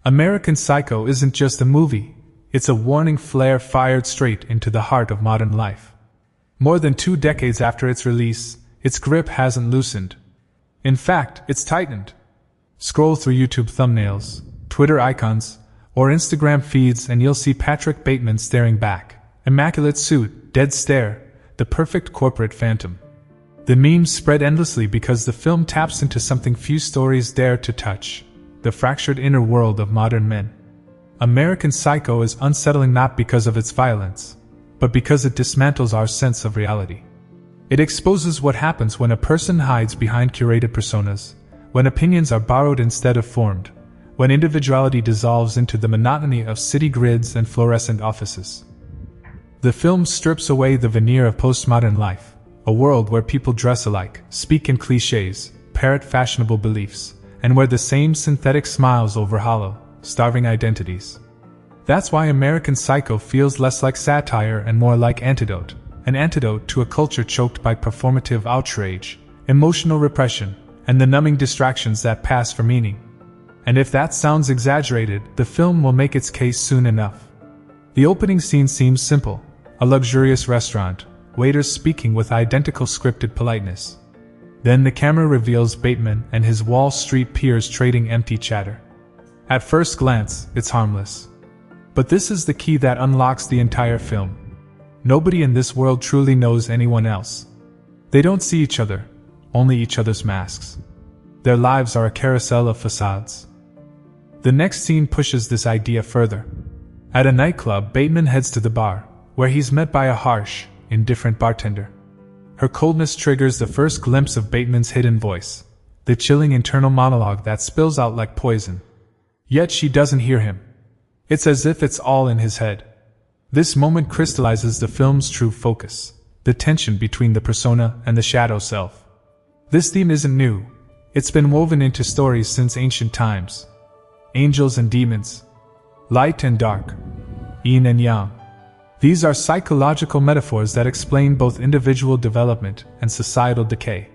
American Psycho isn't just a movie, it's a warning flare fired straight into the heart of modern life. More than 2 decades after its release, its grip hasn't loosened. In fact, it's tightened. Scroll through YouTube thumbnails, Twitter icons, or Instagram feeds and you'll see Patrick Bateman staring back. Immaculate suit, dead stare, the perfect corporate phantom. The memes spread endlessly because the film taps into something few stories dare to touch: the fractured inner world of modern men. American Psycho is unsettling not because of its violence, but because it dismantles our sense of reality. It exposes what happens when a person hides behind curated personas, when opinions are borrowed instead of formed, when individuality dissolves into the monotony of city grids and fluorescent offices. The film strips away the veneer of postmodern life, a world where people dress alike, speak in clichés, parrot fashionable beliefs, and where the same synthetic smiles over hollow, starving identities. That's why American Psycho feels less like satire and more like antidote, an antidote to a culture choked by performative outrage, emotional repression, and the numbing distractions that pass for meaning. And if that sounds exaggerated, the film will make its case soon enough. The opening scene seems simple: a luxurious restaurant, waiters speaking with identical scripted politeness. Then the camera reveals Bateman and his Wall Street peers trading empty chatter. At first glance, it's harmless. But this is the key that unlocks the entire film. Nobody in this world truly knows anyone else. They don't see each other, only each other's masks. Their lives are a carousel of facades. The next scene pushes this idea further. At a nightclub, Bateman heads to the bar, where he's met by a harsh, indifferent bartender. Her coldness triggers the first glimpse of Bateman's hidden voice, the chilling internal monologue that spills out like poison. Yet she doesn't hear him. It's as if it's all in his head. This moment crystallizes the film's true focus, the tension between the persona and the shadow self. This theme isn't new. It's been woven into stories since ancient times. Angels and demons, light and dark, yin and yang. These are psychological metaphors that explain both individual development and societal decay.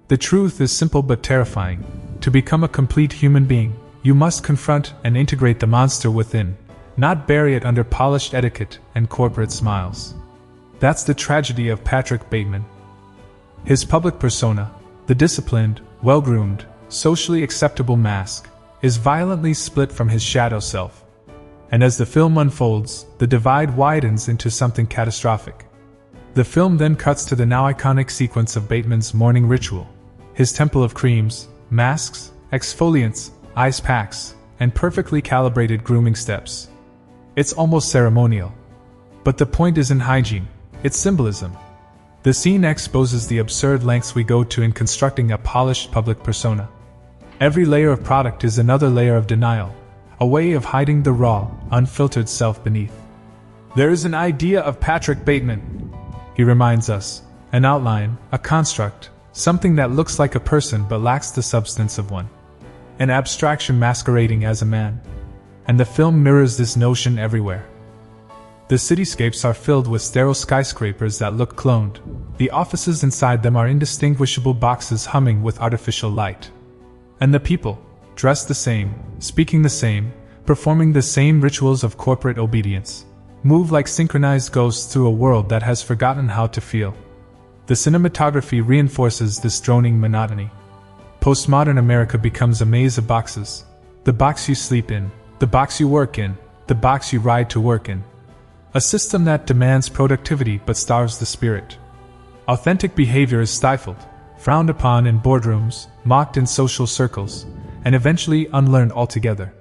The truth is simple but terrifying. To become a complete human being, you must confront and integrate the monster within, not bury it under polished etiquette and corporate smiles. That's the tragedy of Patrick Bateman. His public persona, the disciplined, well-groomed, socially acceptable mask, is violently split from his shadow self. And as the film unfolds, the divide widens into something catastrophic. The film then cuts to the now iconic sequence of Bateman's morning ritual. His temple of creams, masks, exfoliants, ice packs, and perfectly calibrated grooming steps. It's almost ceremonial. But the point isn't hygiene, it's symbolism. The scene exposes the absurd lengths we go to in constructing a polished public persona. Every layer of product is another layer of denial, a way of hiding the raw, unfiltered self beneath. There is an idea of Patrick Bateman, he reminds us, an outline, a construct, something that looks like a person but lacks the substance of one. An abstraction masquerading as a man. And the film mirrors this notion everywhere. The cityscapes are filled with sterile skyscrapers that look cloned. The offices inside them are indistinguishable boxes humming with artificial light. And the people, dressed the same, speaking the same, performing the same rituals of corporate obedience, move like synchronized ghosts through a world that has forgotten how to feel. The cinematography reinforces this droning monotony. Postmodern America becomes a maze of boxes. The box you sleep in, the box you work in, the box you ride to work in. A system that demands productivity but starves the spirit. Authentic behavior is stifled, frowned upon in boardrooms, mocked in social circles, and eventually unlearned altogether.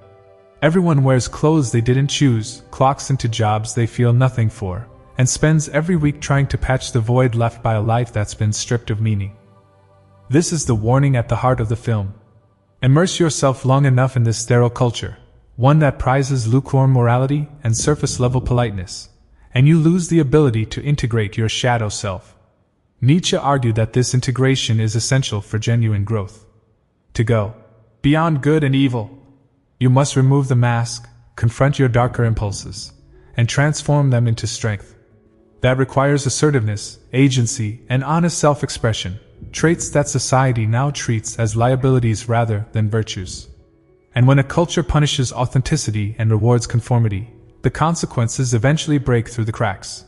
Everyone wears clothes they didn't choose, clocks into jobs they feel nothing for, and spends every week trying to patch the void left by a life that's been stripped of meaning. This is the warning at the heart of the film. Immerse yourself long enough in this sterile culture, one that prizes lukewarm morality and surface-level politeness, and you lose the ability to integrate your shadow self. Nietzsche argued that this integration is essential for genuine growth. To go beyond good and evil, you must remove the mask, confront your darker impulses, and transform them into strength. That requires assertiveness, agency, and honest self-expression, traits that society now treats as liabilities rather than virtues. And when a culture punishes authenticity and rewards conformity, the consequences eventually break through the cracks.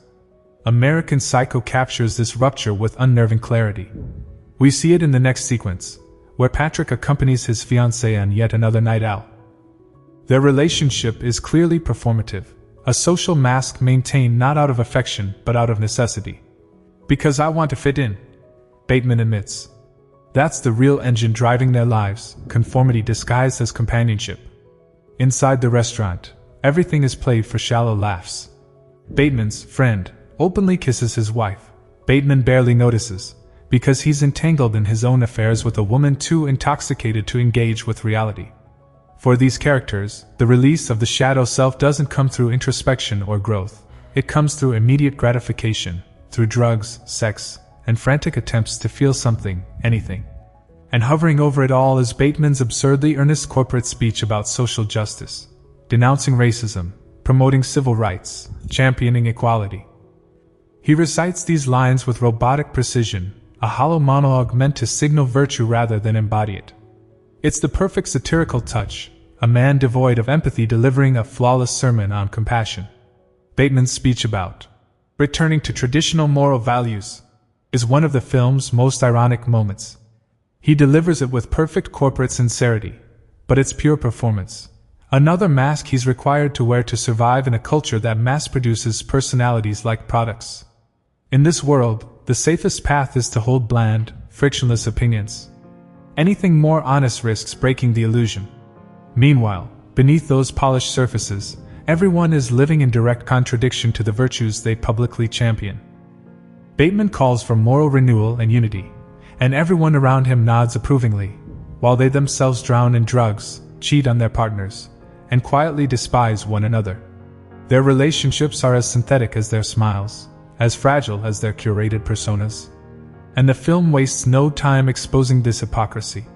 American Psycho captures this rupture with unnerving clarity. We see it in the next sequence, where Patrick accompanies his fiancée on yet another night out. Their relationship is clearly performative, a social mask maintained not out of affection but out of necessity. Because I want to fit in, Bateman admits. That's the real engine driving their lives, conformity disguised as companionship. Inside the restaurant, everything is played for shallow laughs. Bateman's friend openly kisses his wife. Bateman barely notices, because he's entangled in his own affairs with a woman too intoxicated to engage with reality. For these characters, the release of the shadow self doesn't come through introspection or growth. It comes through immediate gratification, through drugs, sex, and frantic attempts to feel something, anything. And hovering over it all is Bateman's absurdly earnest corporate speech about social justice, denouncing racism, promoting civil rights, championing equality. He recites these lines with robotic precision, a hollow monologue meant to signal virtue rather than embody it. It's the perfect satirical touch, a man devoid of empathy delivering a flawless sermon on compassion. Bateman's speech about returning to traditional moral values is one of the film's most ironic moments. He delivers it with perfect corporate sincerity, but it's pure performance. Another mask he's required to wear to survive in a culture that mass-produces personalities like products. In this world, the safest path is to hold bland, frictionless opinions. Anything more honest risks breaking the illusion. Meanwhile, beneath those polished surfaces, everyone is living in direct contradiction to the virtues they publicly champion. Bateman calls for moral renewal and unity, and everyone around him nods approvingly, while they themselves drown in drugs, cheat on their partners, and quietly despise one another. Their relationships are as synthetic as their smiles, as fragile as their curated personas. And the film wastes no time exposing this hypocrisy.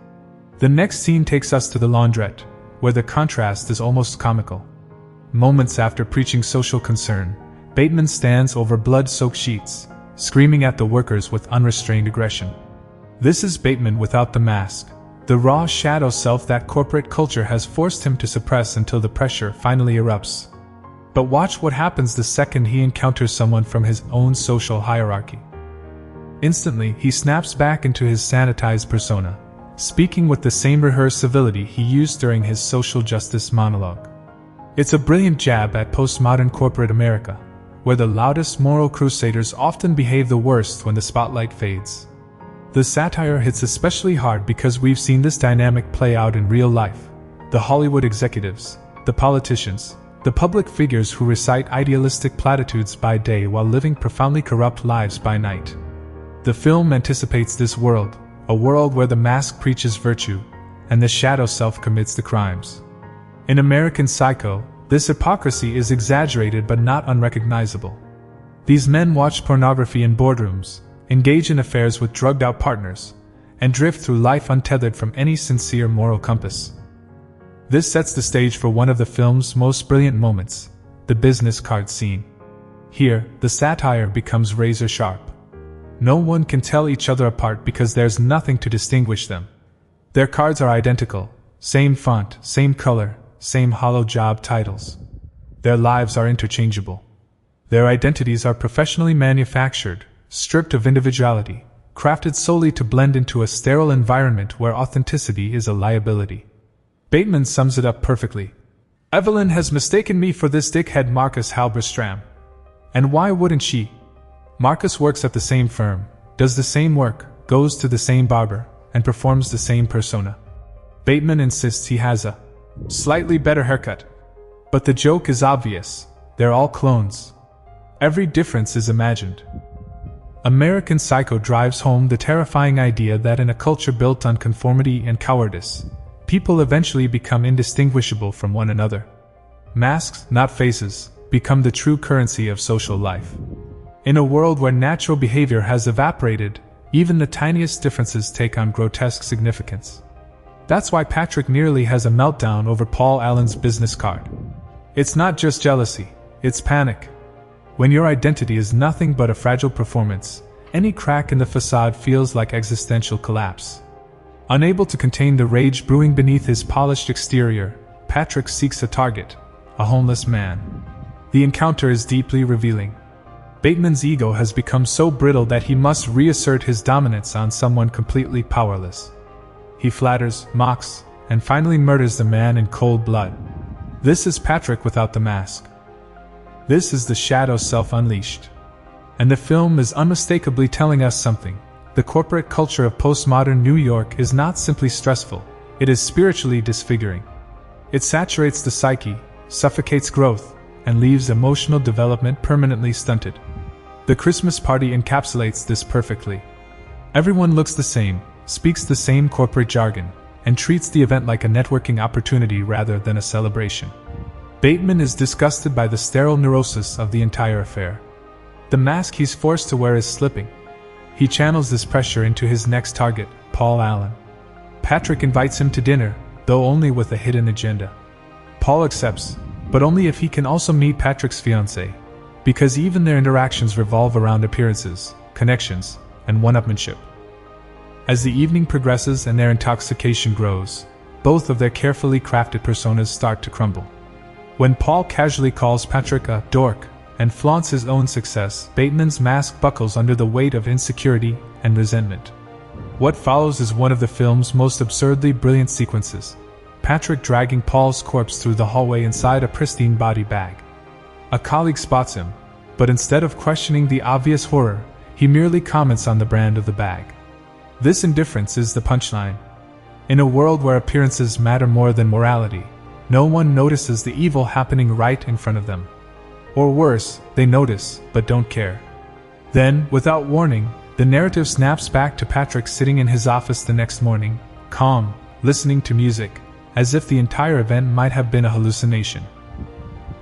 The next scene takes us to the laundrette, where the contrast is almost comical. Moments after preaching social concern, Bateman stands over blood-soaked sheets, screaming at the workers with unrestrained aggression. This is Bateman without the mask, the raw shadow self that corporate culture has forced him to suppress until the pressure finally erupts. But watch what happens the second he encounters someone from his own social hierarchy. Instantly, he snaps back into his sanitized persona, speaking with the same rehearsed civility he used during his social justice monologue. It's a brilliant jab at postmodern corporate America, where the loudest moral crusaders often behave the worst when the spotlight fades. The satire hits especially hard because we've seen this dynamic play out in real life. The Hollywood executives, the politicians, the public figures who recite idealistic platitudes by day while living profoundly corrupt lives by night. The film anticipates this world, a world where the mask preaches virtue, and the shadow self commits the crimes. In American Psycho, this hypocrisy is exaggerated but not unrecognizable. These men watch pornography in boardrooms, engage in affairs with drugged-out partners, and drift through life untethered from any sincere moral compass. This sets the stage for one of the film's most brilliant moments, the business card scene. Here, the satire becomes razor-sharp. No one can tell each other apart because there's nothing to distinguish them. Their cards are identical, same font, same color, same hollow job titles. Their lives are interchangeable. Their identities are professionally manufactured, stripped of individuality, crafted solely to blend into a sterile environment where authenticity is a liability. Bateman sums it up perfectly. Evelyn has mistaken me for this dickhead Marcus Halberstram. And why wouldn't she? Marcus works at the same firm, does the same work, goes to the same barber, and performs the same persona. Bateman insists he has a slightly better haircut. But the joke is obvious. They're all clones. Every difference is imagined. American Psycho drives home the terrifying idea that in a culture built on conformity and cowardice, people eventually become indistinguishable from one another. Masks, not faces, become the true currency of social life. In a world where natural behavior has evaporated, even the tiniest differences take on grotesque significance. That's why Patrick nearly has a meltdown over Paul Allen's business card. It's not just jealousy, it's panic. When your identity is nothing but a fragile performance, any crack in the facade feels like existential collapse. Unable to contain the rage brewing beneath his polished exterior, Patrick seeks a target, a homeless man. The encounter is deeply revealing. Bateman's ego has become so brittle that he must reassert his dominance on someone completely powerless. He flatters, mocks, and finally murders the man in cold blood. This is Patrick without the mask. This is the shadow self unleashed. And the film is unmistakably telling us something. The corporate culture of postmodern New York is not simply stressful, it is spiritually disfiguring. It saturates the psyche, suffocates growth, and leaves emotional development permanently stunted. The Christmas party encapsulates this perfectly. Everyone looks the same, speaks the same corporate jargon, and treats the event like a networking opportunity rather than a celebration. Bateman is disgusted by the sterile neurosis of the entire affair. The mask he's forced to wear is slipping. He channels this pressure into his next target, Paul Allen. Patrick invites him to dinner, though only with a hidden agenda. Paul accepts, but only if he can also meet Patrick's fiancée, because even their interactions revolve around appearances, connections, and one-upmanship. As the evening progresses and their intoxication grows, both of their carefully crafted personas start to crumble. When Paul casually calls Patrick a dork and flaunts his own success, Bateman's mask buckles under the weight of insecurity and resentment. What follows is one of the film's most absurdly brilliant sequences: Patrick dragging Paul's corpse through the hallway inside a pristine body bag. A colleague spots him, but instead of questioning the obvious horror, he merely comments on the brand of the bag. This indifference is the punchline. In a world where appearances matter more than morality, no one notices the evil happening right in front of them. Or worse, they notice, but don't care. Then, without warning, the narrative snaps back to Patrick sitting in his office the next morning, calm, listening to music, as if the entire event might have been a hallucination.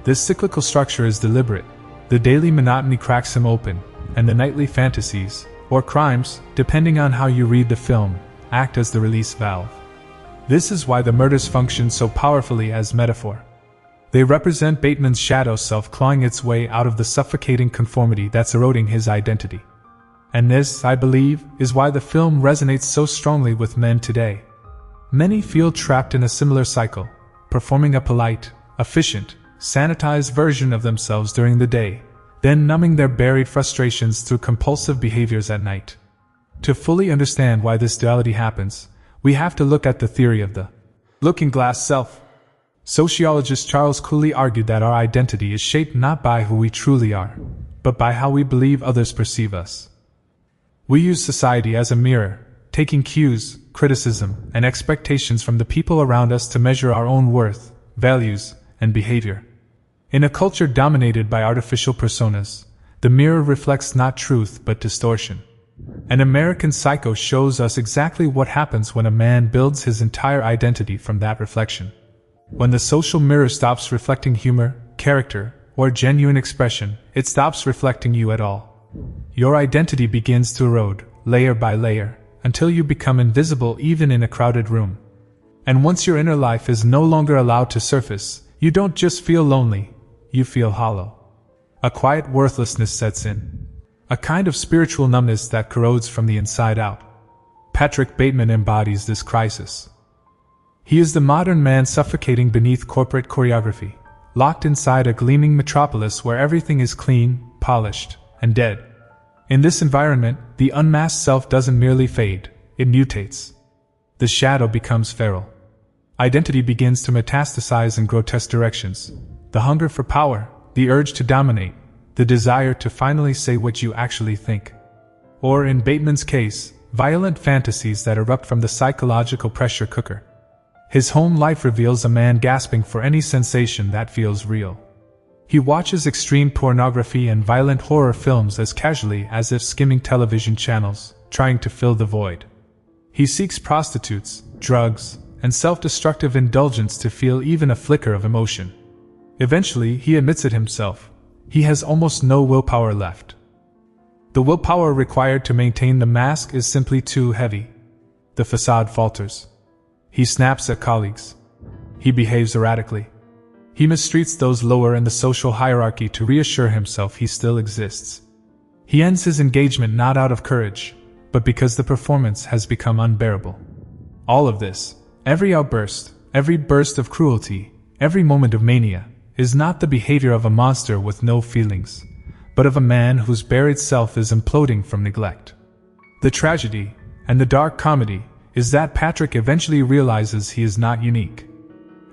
This cyclical structure is deliberate. The daily monotony cracks him open, and the nightly fantasies, or crimes, depending on how you read the film, act as the release valve. This is why the murders function so powerfully as metaphor. They represent Bateman's shadow self clawing its way out of the suffocating conformity that's eroding his identity. And this, I believe, is why the film resonates so strongly with men today. Many feel trapped in a similar cycle, performing a polite, efficient, sanitized version of themselves during the day, then numbing their buried frustrations through compulsive behaviors at night. To fully understand why this duality happens, we have to look at the theory of the looking-glass self. Sociologist Charles Cooley argued that our identity is shaped not by who we truly are, but by how we believe others perceive us. We use society as a mirror, taking cues, criticism, and expectations from the people around us to measure our own worth, values, and behavior. In a culture dominated by artificial personas, the mirror reflects not truth but distortion. An American Psycho shows us exactly what happens when a man builds his entire identity from that reflection. When the social mirror stops reflecting humor, character, or genuine expression, it stops reflecting you at all. Your identity begins to erode, layer by layer, until you become invisible even in a crowded room. And once your inner life is no longer allowed to surface, you don't just feel lonely, you feel hollow. A quiet worthlessness sets in. A kind of spiritual numbness that corrodes from the inside out. Patrick Bateman embodies this crisis. He is the modern man suffocating beneath corporate choreography, locked inside a gleaming metropolis where everything is clean, polished, and dead. In this environment, the unmasked self doesn't merely fade, it mutates. The shadow becomes feral. Identity begins to metastasize in grotesque directions. The hunger for power, the urge to dominate, the desire to finally say what you actually think. Or, in Bateman's case, violent fantasies that erupt from the psychological pressure cooker. His home life reveals a man gasping for any sensation that feels real. He watches extreme pornography and violent horror films as casually as if skimming television channels, trying to fill the void. He seeks prostitutes, drugs, and self-destructive indulgence to feel even a flicker of emotion. Eventually, he admits it himself. He has almost no willpower left. The willpower required to maintain the mask is simply too heavy. The facade falters. He snaps at colleagues. He behaves erratically. He mistreats those lower in the social hierarchy to reassure himself he still exists. He ends his engagement not out of courage, but because the performance has become unbearable. All of this, every outburst, every burst of cruelty, every moment of mania, is not the behavior of a monster with no feelings, but of a man whose buried self is imploding from neglect. The tragedy, and the dark comedy, is that Patrick eventually realizes he is not unique.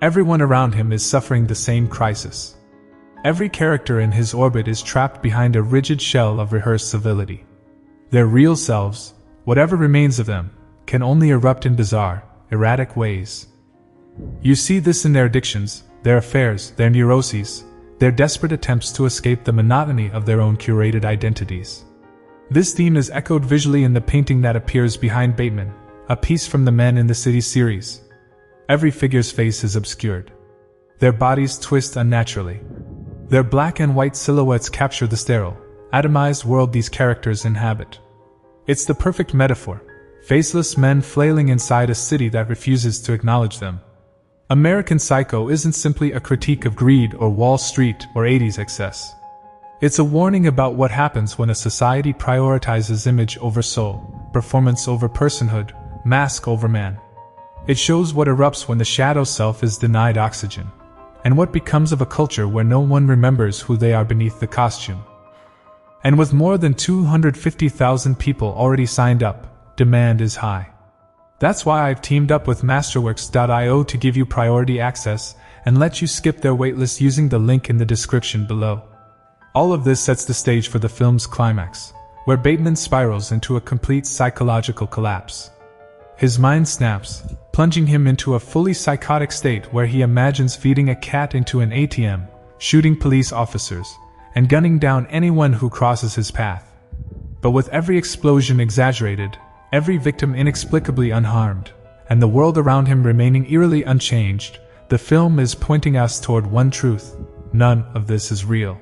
Everyone around him is suffering the same crisis. Every character in his orbit is trapped behind a rigid shell of rehearsed civility. Their real selves, whatever remains of them, can only erupt in bizarre, erratic ways. You see this in their addictions, their affairs, their neuroses, their desperate attempts to escape the monotony of their own curated identities. This theme is echoed visually in the painting that appears behind Bateman, a piece from the Men in the City series. Every figure's face is obscured. Their bodies twist unnaturally. Their black and white silhouettes capture the sterile, atomized world these characters inhabit. It's the perfect metaphor, faceless men flailing inside a city that refuses to acknowledge them. American Psycho isn't simply a critique of greed or Wall Street or 80s excess. It's a warning about what happens when a society prioritizes image over soul, performance over personhood, mask over man. It shows what erupts when the shadow self is denied oxygen, and what becomes of a culture where no one remembers who they are beneath the costume. And with more than 250,000 people already signed up, demand is high. That's why I've teamed up with Masterworks.io to give you priority access and let you skip their waitlist using the link in the description below. All of this sets the stage for the film's climax, where Bateman spirals into a complete psychological collapse. His mind snaps, plunging him into a fully psychotic state where he imagines feeding a cat into an ATM, shooting police officers, and gunning down anyone who crosses his path. But with every explosion exaggerated, every victim inexplicably unharmed, and the world around him remaining eerily unchanged, the film is pointing us toward one truth: none of this is real.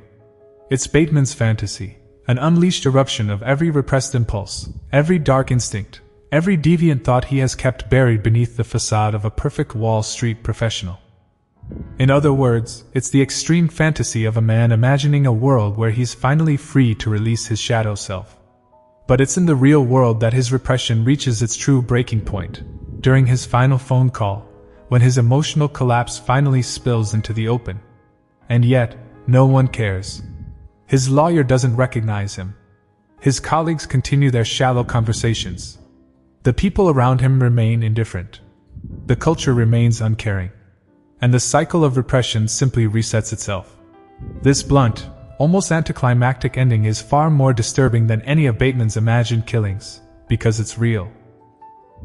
It's Bateman's fantasy, an unleashed eruption of every repressed impulse, every dark instinct, every deviant thought he has kept buried beneath the facade of a perfect Wall Street professional. In other words, it's the extreme fantasy of a man imagining a world where he's finally free to release his shadow self. But it's in the real world that his repression reaches its true breaking point, during his final phone call, when his emotional collapse finally spills into the open. And yet, no one cares. His lawyer doesn't recognize him. His colleagues continue their shallow conversations. The people around him remain indifferent. The culture remains uncaring. And the cycle of repression simply resets itself. This blunt, almost anticlimactic ending is far more disturbing than any of Bateman's imagined killings, because it's real.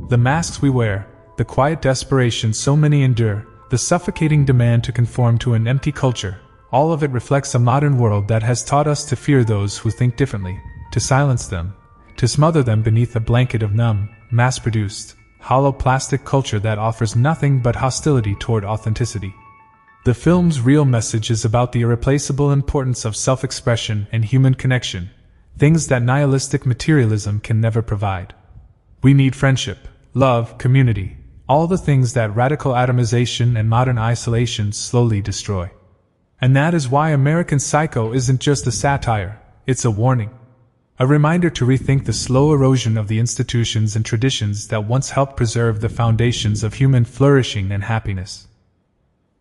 The masks we wear, the quiet desperation so many endure, the suffocating demand to conform to an empty culture, all of it reflects a modern world that has taught us to fear those who think differently, to silence them, to smother them beneath a blanket of numb, mass-produced, hollow plastic culture that offers nothing but hostility toward authenticity. The film's real message is about the irreplaceable importance of self-expression and human connection, things that nihilistic materialism can never provide. We need friendship, love, community, all the things that radical atomization and modern isolation slowly destroy. And that is why American Psycho isn't just a satire, it's a warning. A reminder to rethink the slow erosion of the institutions and traditions that once helped preserve the foundations of human flourishing and happiness.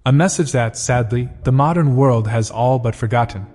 A message that, sadly, the modern world has all but forgotten.